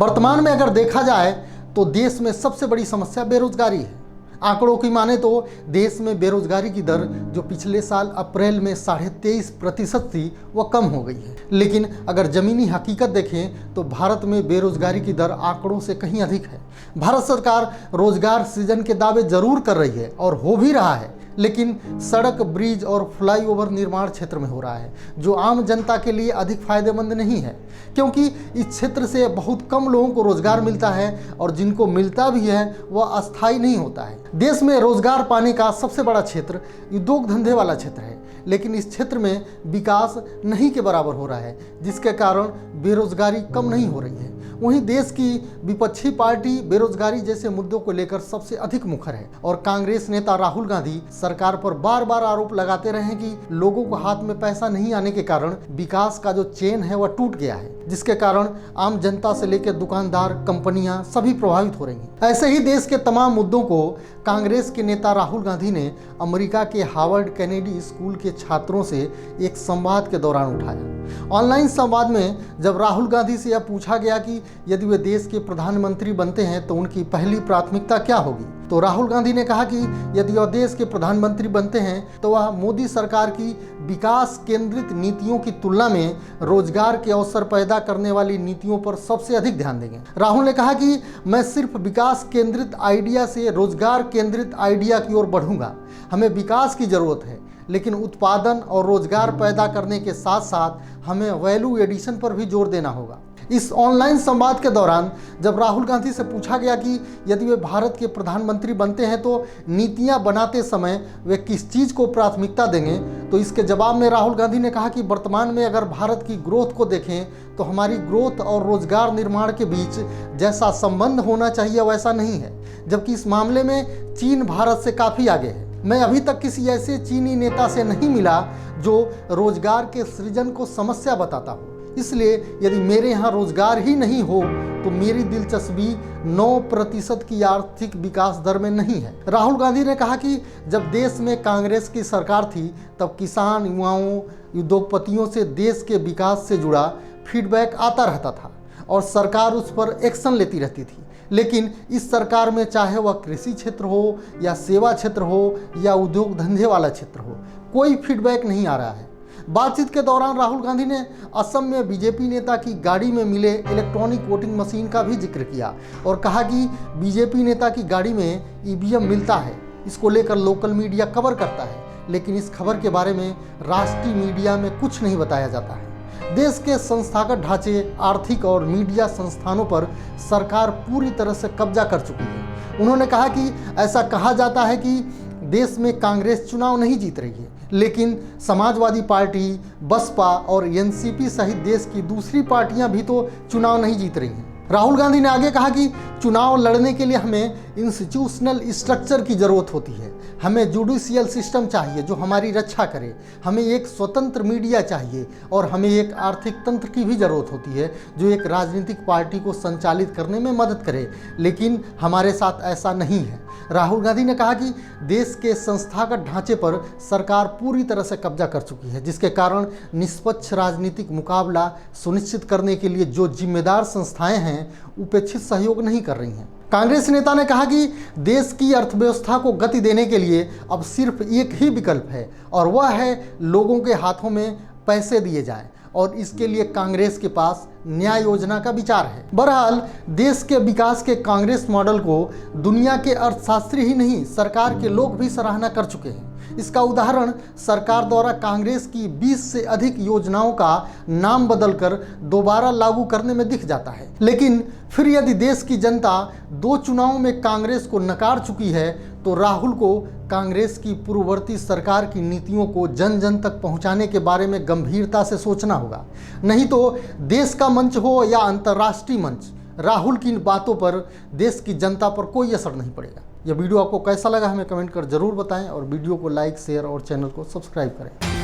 वर्तमान में अगर देखा जाए तो देश में सबसे बड़ी समस्या बेरोजगारी है। आंकड़ों की माने तो देश में बेरोजगारी की दर जो पिछले साल अप्रैल में 23.5% थी वह कम हो गई है। लेकिन अगर जमीनी हकीकत देखें तो भारत में बेरोजगारी की दर आंकड़ों से कहीं अधिक है। भारत सरकार रोजगार सृजन के दावे जरूर कर रही है और हो भी रहा है, लेकिन सड़क, ब्रिज और फ्लाईओवर निर्माण क्षेत्र में हो रहा है, जो आम जनता के लिए अधिक फायदेमंद नहीं है, क्योंकि इस क्षेत्र से बहुत कम लोगों को रोजगार मिलता है और जिनको मिलता भी है वह अस्थायी नहीं होता है। देश में रोजगार पाने का सबसे बड़ा क्षेत्र उद्योग धंधे वाला क्षेत्र है, लेकिन इस क्षेत्र में विकास नहीं के बराबर हो रहा है, जिसके कारण बेरोजगारी कम नहीं हो रही है। वहीं देश की विपक्षी पार्टी बेरोजगारी जैसे मुद्दों को लेकर सबसे अधिक मुखर है और कांग्रेस नेता राहुल गांधी सरकार पर बार बार आरोप लगाते रहे कि लोगों को हाथ में पैसा नहीं आने के कारण विकास का जो चेन है वह टूट गया है, जिसके कारण आम जनता से लेकर दुकानदार, कंपनियां सभी प्रभावित हो रही हैं। ऐसे ही देश के तमाम मुद्दों को कांग्रेस के नेता राहुल गांधी ने अमेरिका के हार्वर्ड कैनेडी स्कूल के छात्रों से एक संवाद के दौरान उठाया। ऑनलाइन संवाद में जब राहुल गांधी से यह पूछा गया कि यदि वे देश के प्रधानमंत्री बनते हैं तो उनकी पहली प्राथमिकता क्या होगी, तो राहुल गांधी ने कहा कि यदि वह देश के प्रधानमंत्री बनते हैं तो वह मोदी सरकार की विकास केंद्रित नीतियों की तुलना में रोजगार के अवसर पैदा करने वाली नीतियों पर सबसे अधिक ध्यान देंगे। राहुल ने कहा कि मैं सिर्फ विकास केंद्रित आइडिया से रोजगार केंद्रित आइडिया की ओर बढ़ूंगा। हमें विकास की जरूरत है, लेकिन उत्पादन और रोजगार पैदा करने के साथ साथ हमें वैल्यू एडिशन पर भी जोर देना होगा। इस ऑनलाइन संवाद के दौरान जब राहुल गांधी से पूछा गया कि यदि वे भारत के प्रधानमंत्री बनते हैं तो नीतियां बनाते समय वे किस चीज़ को प्राथमिकता देंगे, तो इसके जवाब में राहुल गांधी ने कहा कि वर्तमान में अगर भारत की ग्रोथ को देखें तो हमारी ग्रोथ और रोजगार निर्माण के बीच जैसा संबंध होना चाहिए वैसा नहीं है, जबकि इस मामले में चीन भारत से काफ़ी आगे है। मैं अभी तक किसी ऐसे चीनी नेता से नहीं मिला जो रोजगार के सृजन को समस्या बताता हो। इसलिए यदि मेरे यहाँ रोजगार ही नहीं हो तो मेरी दिलचस्पी 9% की आर्थिक विकास दर में नहीं है। राहुल गांधी ने कहा कि जब देश में कांग्रेस की सरकार थी तब किसान, युवाओं, उद्योगपतियों से देश के विकास से जुड़ा फीडबैक आता रहता था और सरकार उस पर एक्शन लेती रहती थी। लेकिन इस सरकार में चाहे वह कृषि क्षेत्र हो या सेवा क्षेत्र हो या उद्योग धंधे वाला क्षेत्र हो, कोई फीडबैक नहीं आ रहा है। बातचीत के दौरान राहुल गांधी ने असम में बीजेपी नेता की गाड़ी में मिले इलेक्ट्रॉनिक वोटिंग मशीन का भी जिक्र किया और कहा कि बीजेपी नेता की गाड़ी में ईवीएम मिलता है। इसको लेकर लोकल मीडिया कवर करता है, लेकिन इस खबर के बारे में राष्ट्रीय मीडिया में कुछ नहीं बताया जाता है। देश के संस्थागत ढांचे, आर्थिक और मीडिया संस्थानों पर सरकार पूरी तरह से कब्जा कर चुकी है। उन्होंने कहा कि ऐसा कहा जाता है कि देश में कांग्रेस चुनाव नहीं जीत रही है, लेकिन समाजवादी पार्टी, बसपा और एनसीपी सहित देश की दूसरी पार्टियां भी तो चुनाव नहीं जीत रही हैं। राहुल गांधी ने आगे कहा कि चुनाव लड़ने के लिए हमें इंस्टीट्यूशनल स्ट्रक्चर की जरूरत होती है, हमें जुडिशियल सिस्टम चाहिए जो हमारी रक्षा करे, हमें एक स्वतंत्र मीडिया चाहिए और हमें एक आर्थिक तंत्र की भी जरूरत होती है जो एक राजनीतिक पार्टी को संचालित करने में मदद करे, लेकिन हमारे साथ ऐसा नहीं है। राहुल गांधी ने कहा कि देश के संस्थागत ढांचे पर सरकार पूरी तरह से कब्जा कर चुकी है, जिसके कारण निष्पक्ष राजनीतिक मुकाबला सुनिश्चित करने के लिए जो जिम्मेदार संस्थाएं हैं उपेक्षित सहयोग नहीं कर रही हैं। कांग्रेस नेता ने कहा कि देश की अर्थव्यवस्था को गति देने के लिए अब सिर्फ एक ही विकल्प है और वह है लोगों के हाथों में पैसे दिए जाएं, और इसके लिए कांग्रेस के पास न्याय योजना का विचार है। बहरहाल देश के विकास के कांग्रेस मॉडल को दुनिया के अर्थशास्त्री ही नहीं, सरकार के लोग भी सराहना कर चुके हैं। इसका उदाहरण सरकार द्वारा कांग्रेस की 20 से अधिक योजनाओं का नाम बदलकर दोबारा लागू करने में दिख जाता है। लेकिन फिर यदि देश की जनता 2 चुनावों में कांग्रेस को नकार चुकी है तो राहुल को कांग्रेस की पूर्ववर्ती सरकार की नीतियों को जन जन तक पहुंचाने के बारे में गंभीरता से सोचना होगा। नहीं तो देश का मंच हो या अंतर्राष्ट्रीय मंच, राहुल की इन बातों पर देश की जनता पर कोई असर नहीं पड़ेगा। यह वीडियो आपको कैसा लगा हमें कमेंट कर जरूर बताएं और वीडियो को लाइक, शेयर और चैनल को सब्सक्राइब करें।